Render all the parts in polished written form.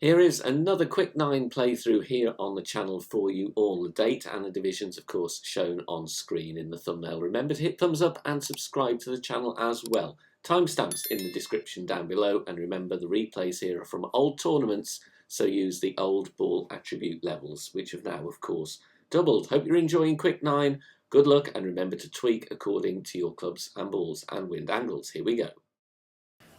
Here is another quick 9 playthrough here on the channel for you all. The date and the divisions, of course, shown on screen in the thumbnail. Remember to hit thumbs up and subscribe to the channel as well. Timestamps in the description down below, and remember the replays here are from old tournaments, so use the old ball attribute levels, which have now, of course, doubled. Hope you're enjoying Quick 9. Good luck, and remember to tweak according to your clubs and balls and wind angles. Here we go.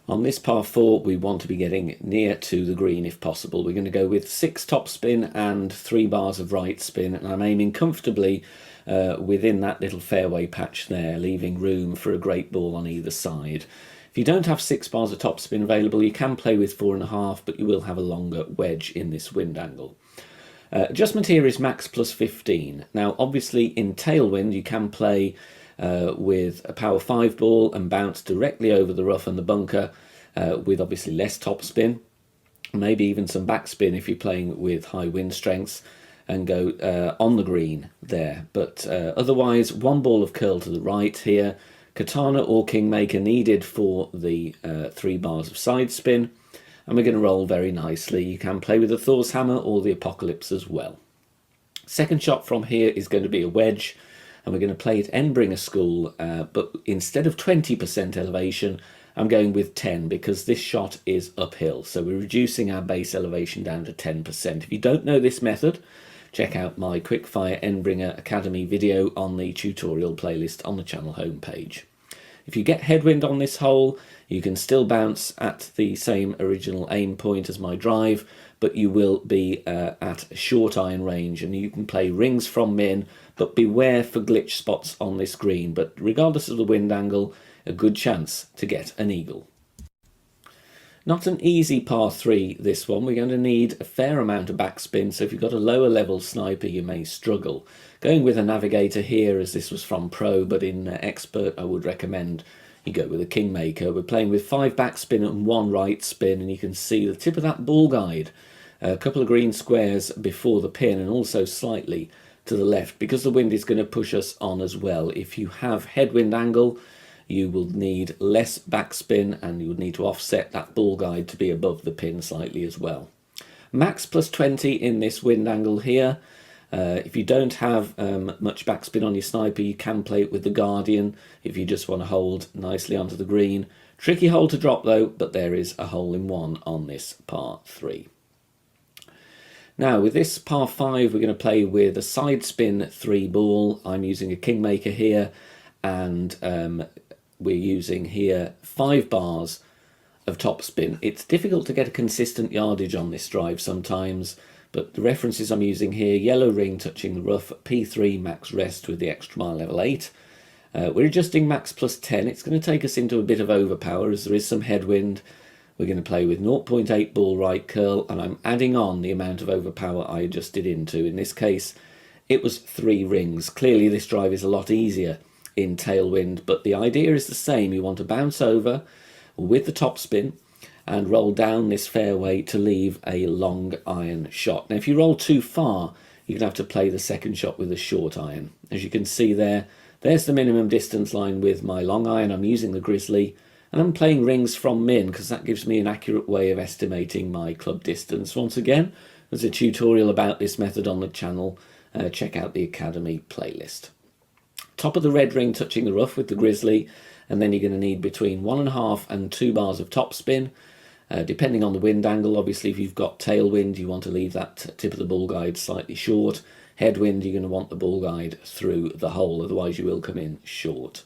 On this par 4, we want to be getting near to the green if possible. We're going to go with 6 topspin and 3 bars of right spin, and I'm aiming comfortably within that little fairway patch there, leaving room for a great ball on either side. If you don't have 6 bars of topspin available, you can play with 4.5, but you will have a longer wedge in this wind angle. Adjustment here is max plus 15. Now, obviously, in tailwind, you can play with a power 5 ball and bounce directly over the rough and the bunker with obviously less topspin, maybe even some backspin if you're playing with high wind strengths, and go on the green there. But otherwise, 1 ball of curl to the right here, katana or kingmaker needed for the 3 bars of side spin, and we're going to roll very nicely. You can play with the Thor's hammer or the Apocalypse as well. Second shot from here is going to be a wedge, and we're going to play it Endbringer school, but instead of 20% elevation, I'm going with 10 because this shot is uphill. So we're reducing our base elevation down to 10%. If you don't know this method, check out my Quickfire Endbringer Academy video on the tutorial playlist on the channel homepage. If you get headwind on this hole, you can still bounce at the same original aim point as my drive, but you will be at short iron range, and you can play rings from min, but beware for glitch spots on this green. But regardless of the wind angle, a good chance to get an eagle. Not an easy par 3, this one. We're going to need a fair amount of backspin, so if you've got a lower level sniper, you may struggle. Going with a navigator here, as this was from pro, but in expert, I would recommend you go with a kingmaker. We're playing with 5 backspin and 1 right spin, and you can see the tip of that ball guide, a couple of green squares before the pin, and also slightly to the left, because the wind is going to push us on as well. If you have headwind angle, you will need less backspin, and you would need to offset that ball guide to be above the pin slightly as well. Max plus 20 in this wind angle here. If you don't have much backspin on your sniper, you can play it with the Guardian if you just want to hold nicely onto the green. Tricky hole to drop though, but there is a hole in 1 on this par 3. Now with this par 5, we're going to play with a side spin 3 ball. I'm using a kingmaker here, and we're using here 5 bars of topspin. It's difficult to get a consistent yardage on this drive sometimes, but the references I'm using here: yellow ring touching the rough, P3 max rest with the extra mile level 8. We're adjusting max plus 10. It's going to take us into a bit of overpower as there is some headwind. We're going to play with 0.8 ball right curl, and I'm adding on the amount of overpower I adjusted into. In this case, it was 3 rings. Clearly this drive is a lot easier in tailwind, but the idea is the same. You want to bounce over with the topspin and roll down this fairway to leave a long iron shot. Now if you roll too far, you're going to have to play the second shot with a short iron. As you can see there, there's the minimum distance line with my long iron. I'm using the Grizzly, and I'm playing rings from min because that gives me an accurate way of estimating my club distance. Once again, there's a tutorial about this method on the channel. Check out the Academy playlist. Top of the red ring touching the rough with the Grizzly, and then you're going to need between 1.5 and 2 bars of topspin. Depending on the wind angle, obviously if you've got tailwind, you want to leave that tip of the ball guide slightly short. Headwind, you're going to want the ball guide through the hole, otherwise you will come in short.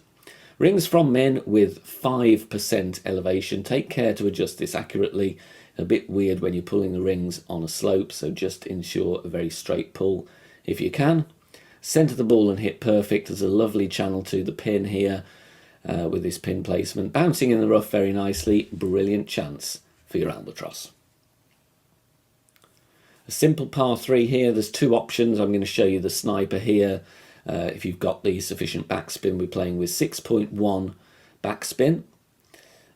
Rings from min with 5% elevation. Take care to adjust this accurately. A bit weird when you're pulling the rings on a slope, so just ensure a very straight pull if you can. Centre the ball and hit perfect. There's a lovely channel to the pin here with this pin placement. Bouncing in the rough very nicely. Brilliant chance for your albatross. A simple par 3 here. There's 2 options. I'm going to show you the sniper here. If you've got the sufficient backspin, we're playing with 6.1 backspin.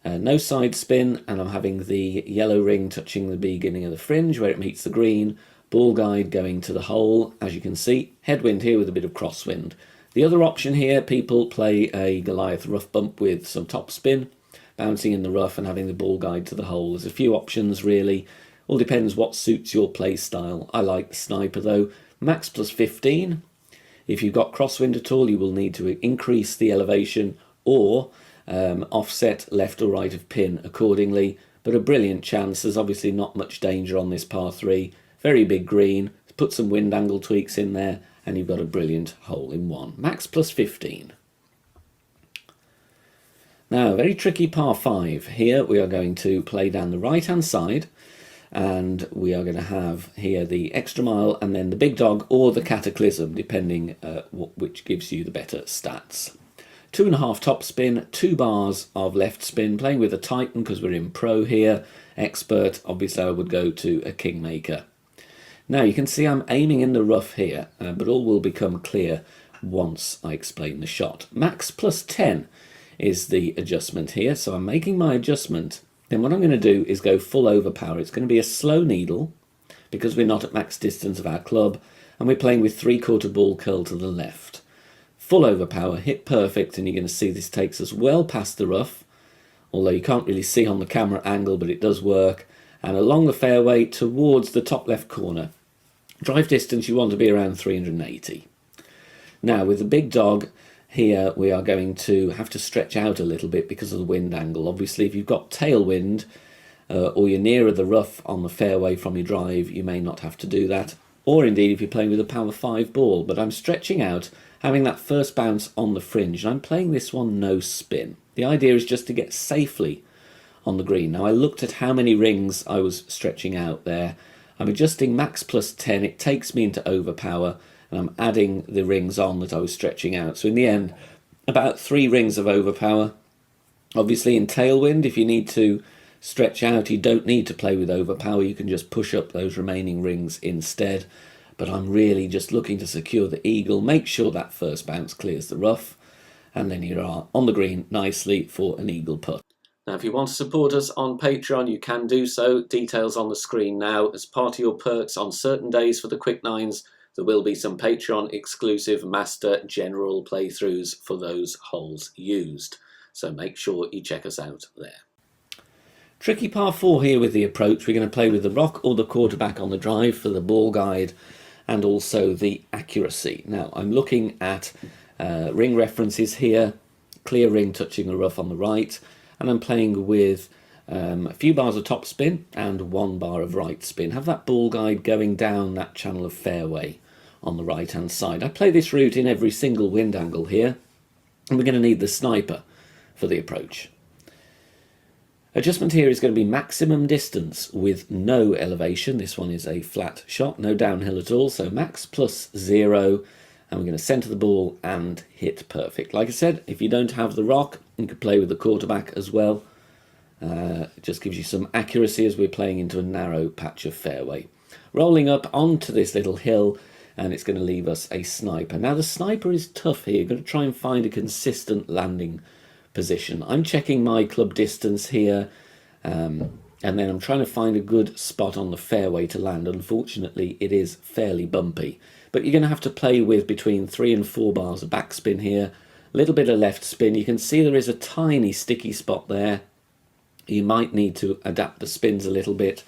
No side spin, and I'm having the yellow ring touching the beginning of the fringe where it meets the green. Ball guide going to the hole, as you can see. Headwind here with a bit of crosswind. The other option here, people play a Goliath rough bump with some topspin, bouncing in the rough and having the ball guide to the hole. There's a few options really. All depends what suits your play style. I like the sniper though. Max plus 15. If you've got crosswind at all, you will need to increase the elevation or offset left or right of pin accordingly. But a brilliant chance. There's obviously not much danger on this par 3. Very big green. Put some wind angle tweaks in there and you've got a brilliant hole in one. Max plus 15. Now, very tricky par 5. Here we are going to play down the right-hand side, and we are going to have here the extra mile and then the big dog or the cataclysm, depending which gives you the better stats. 2.5 top spin, 2 bars of left spin, playing with a Titan because we're in pro here. Expert, obviously I would go to a Kingmaker. Now you can see I'm aiming in the rough here, but all will become clear once I explain the shot. Max plus 10 is the adjustment here, so I'm making my adjustment. Then what I'm going to do is go full overpower. It's going to be a slow needle because we're not at max distance of our club and we're playing with 3/4 ball curl to the left. Full overpower, hit perfect, and you're going to see this takes us well past the rough, although you can't really see on the camera angle, but it does work, and along the fairway towards the top left corner. Drive distance you want to be around 380. Now with the big dog, here we are going to have to stretch out a little bit because of the wind angle. Obviously if you've got tailwind or you're nearer the rough on the fairway from your drive, you may not have to do that. Or indeed if you're playing with a power 5 ball. But I'm stretching out, having that first bounce on the fringe. And I'm playing this one no spin. The idea is just to get safely on the green. Now I looked at how many rings I was stretching out there. I'm adjusting max plus 10. It takes me into overpower. And I'm adding the rings on that I was stretching out. So in the end, about 3 rings of overpower. Obviously in tailwind, if you need to stretch out, you don't need to play with overpower. You can just push up those remaining rings instead. But I'm really just looking to secure the eagle, make sure that first bounce clears the rough, and then you are on the green nicely for an eagle putt. Now, if you want to support us on Patreon, you can do so. Details on the screen now. As part of your perks on certain days for the Quick Nines, there will be some Patreon exclusive Master General playthroughs for those holes used. So make sure you check us out there. Tricky par 4 here with the approach. We're going to play with the rock or the quarterback on the drive for the ball guide and also the accuracy. Now I'm looking at ring references here. Clear ring touching the rough on the right. And I'm playing with a few bars of top spin and 1 bar of right spin. Have that ball guide going down that channel of fairway on the right hand side. I play this route in every single wind angle here, and we're going to need the sniper for the approach. Adjustment here is going to be maximum distance with no elevation. This one is a flat shot, no downhill at all, so max plus 0, and we're going to centre the ball and hit perfect. Like I said, if you don't have the rock, you could play with the quarterback as well. It just gives you some accuracy as we're playing into a narrow patch of fairway. Rolling up onto this little hill, and it's going to leave us a sniper. Now the sniper is tough here. You've got to try and find a consistent landing position. I'm checking my club distance here, and then I'm trying to find a good spot on the fairway to land. Unfortunately, it is fairly bumpy. But you're going to have to play with between 3 and 4 bars of backspin here. A little bit of left spin. You can see there is a tiny sticky spot there. You might need to adapt the spins a little bit.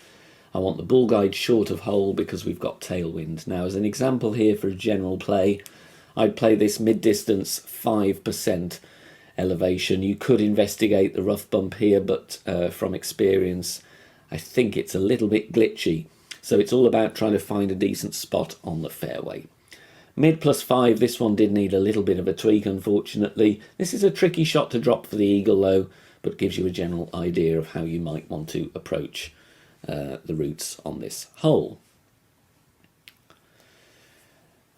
I want the ball guide short of hole because we've got tailwind. Now, as an example here for a general play, I'd play this mid-distance 5% elevation. You could investigate the rough bump here, but from experience, I think it's a little bit glitchy. So it's all about trying to find a decent spot on the fairway. Mid plus 5, this one did need a little bit of a tweak, unfortunately. This is a tricky shot to drop for the eagle, though, but gives you a general idea of how you might want to approach the routes on this hole.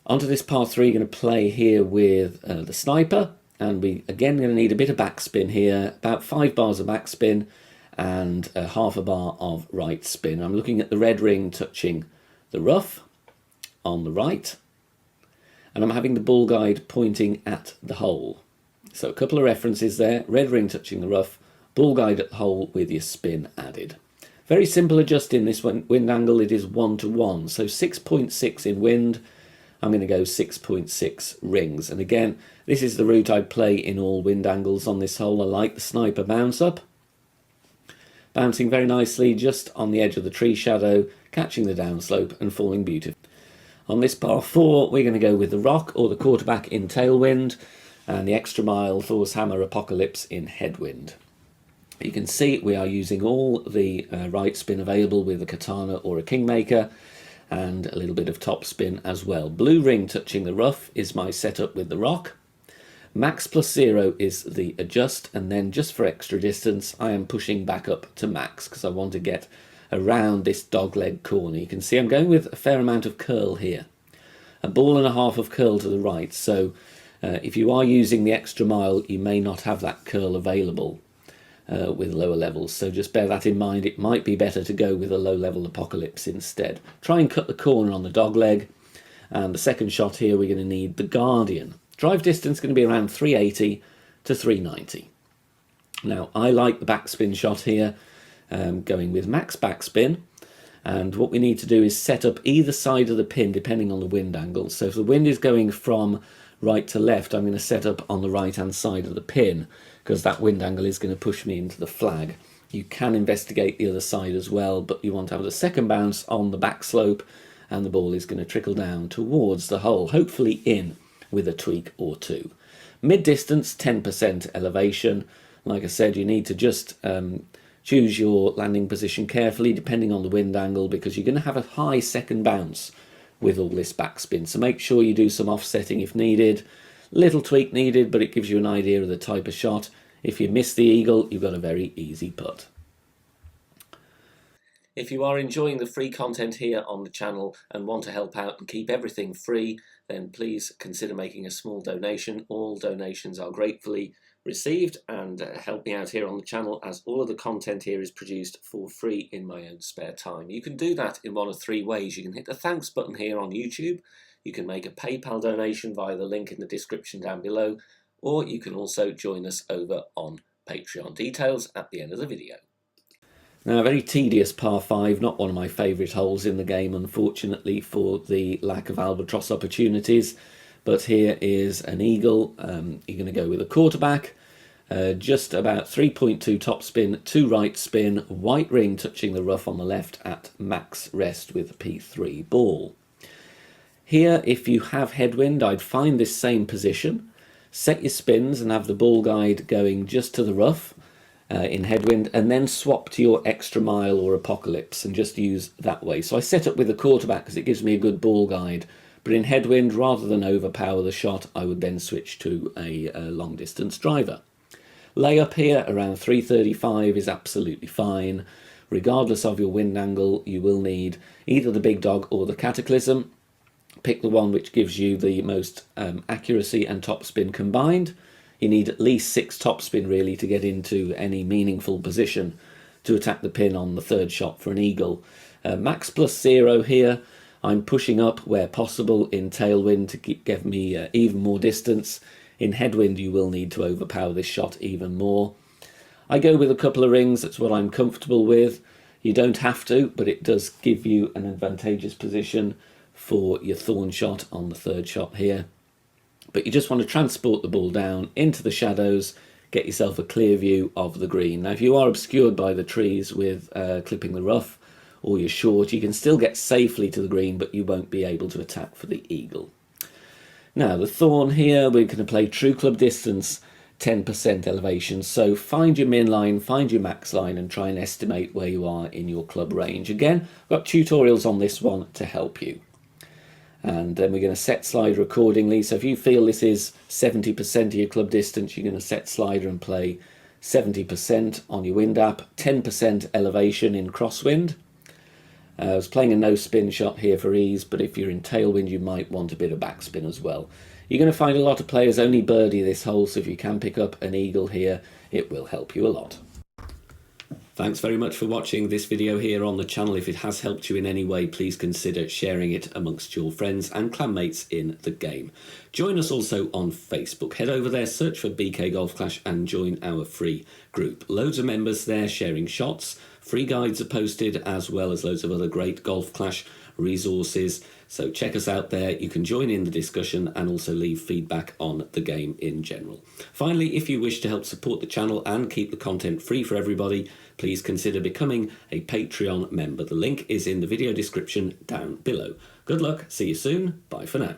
Onto this par 3, going to play here with the sniper, and we again going to need a bit of backspin here, about 5 bars of backspin and half a bar of right spin. I'm looking at the red ring touching the rough on the right, and I'm having the ball guide pointing at the hole. So a couple of references there, red ring touching the rough, ball guide at the hole with your spin added. Very simple adjusting this wind angle, it is 1 to 1, so 6.6 in wind. I'm going to go 6.6 rings, and again this is the route I'd play in all wind angles on this hole. I like the sniper bounce up. bouncing very nicely just on the edge of the tree shadow, catching the downslope and falling beautifully. On this par 4, we're going to go with the rock or the quarterback in tailwind, and the extra mile Thor's Hammer Apocalypse in headwind. You can see we are using all the right spin available with a katana or a kingmaker, and a little bit of top spin as well. Blue ring touching the rough is my setup with the rock. Max plus 0 is the adjust, and then just for extra distance I am pushing back up to max because I want to get around this dogleg corner. You can see I'm going with a fair amount of curl here. A ball and a half of curl to the right, so if you are using the extra mile you may not have that curl available with lower levels, so just bear that in mind. It might be better to go with a low level Apocalypse instead. Try and cut the corner on the dog leg, and the second shot here we're going to need the Guardian. Drive distance going to be around 380 to 390. Now I like the backspin shot here, going with max backspin, and what we need to do is set up either side of the pin depending on the wind angle. So if the wind is going from right to left, I'm going to set up on the right hand side of the pin because that wind angle is going to push me into the flag. You can investigate the other side as well, but you want to have the second bounce on the back slope and the ball is going to trickle down towards the hole, hopefully in with a tweak or two. Mid distance, 10% elevation. Like I said, you need to just choose your landing position carefully depending on the wind angle, because you're going to have a high second bounce with all this backspin. So make sure you do some offsetting if needed. Little tweak needed, but it gives you an idea of the type of shot. If you miss the eagle, you've got a very easy putt. If you are enjoying the free content here on the channel and want to help out and keep everything free, then please consider making a small donation. All donations are gratefully received and help me out here on the channel, as all of the content here is produced for free in my own spare time. You can do that in one of 3 ways. You can hit the thanks button here on YouTube, you can make a PayPal donation via the link in the description down below, or you can also join us over on Patreon. Details at the end of the video. Now, a very tedious par 5, not one of my favourite holes in the game, unfortunately, for the lack of albatross opportunities. But here is an eagle. You're going to go with a quarterback, just about 3.2 topspin, 2 right spin, white ring touching the rough on the left at max rest with a P3 ball. Here, if you have headwind, I'd find this same position, set your spins and have the ball guide going just to the rough in headwind, and then swap to your extra mile or Apocalypse and just use that way. So I set up with the quarterback because it gives me a good ball guide, but in headwind, rather than overpower the shot, I would then switch to a long distance driver. Layup here around 335 is absolutely fine. Regardless of your wind angle, you will need either the big dog or the Cataclysm. Pick the one which gives you the most accuracy and topspin combined. You need at least 6 topspin really to get into any meaningful position to attack the pin on the third shot for an eagle. Max plus 0 here. I'm pushing up where possible in tailwind to give me even more distance. In headwind you will need to overpower this shot even more. I go with a couple of rings, that's what I'm comfortable with. You don't have to, but it does give you an advantageous position for your thorn shot on the third shot here. But you just want to transport the ball down into the shadows, get yourself a clear view of the green. Now if you are obscured by the trees with clipping the rough, or you're short, you can still get safely to the green, but you won't be able to attack for the eagle. Now the thorn here, we're going to play true club distance, 10% elevation. So find your min line, find your max line, and try and estimate where you are in your club range. Again, I've got tutorials on this one to help you. And then we're going to set slider accordingly. So if you feel this is 70% of your club distance, you're going to set slider and play 70% on your wind app, 10% elevation in crosswind. I was playing a no spin shot here for ease, but if you're in tailwind you might want a bit of backspin as well. You're going to find a lot of players only birdie this hole, so if you can pick up an eagle here, it will help you a lot. Thanks very much for watching this video here on the channel. If it has helped you in any way, please consider sharing it amongst your friends and clanmates in the game. Join us also on Facebook. Head over there, search for BK Golf Clash and join our free group. Loads of members there sharing shots. Free guides are posted, as well as loads of other great Golf Clash resources. So check us out there. You can join in the discussion and also leave feedback on the game in general. Finally, if you wish to help support the channel and keep the content free for everybody, please consider becoming a Patreon member. The link is in the video description down below. Good luck, see you soon, bye for now.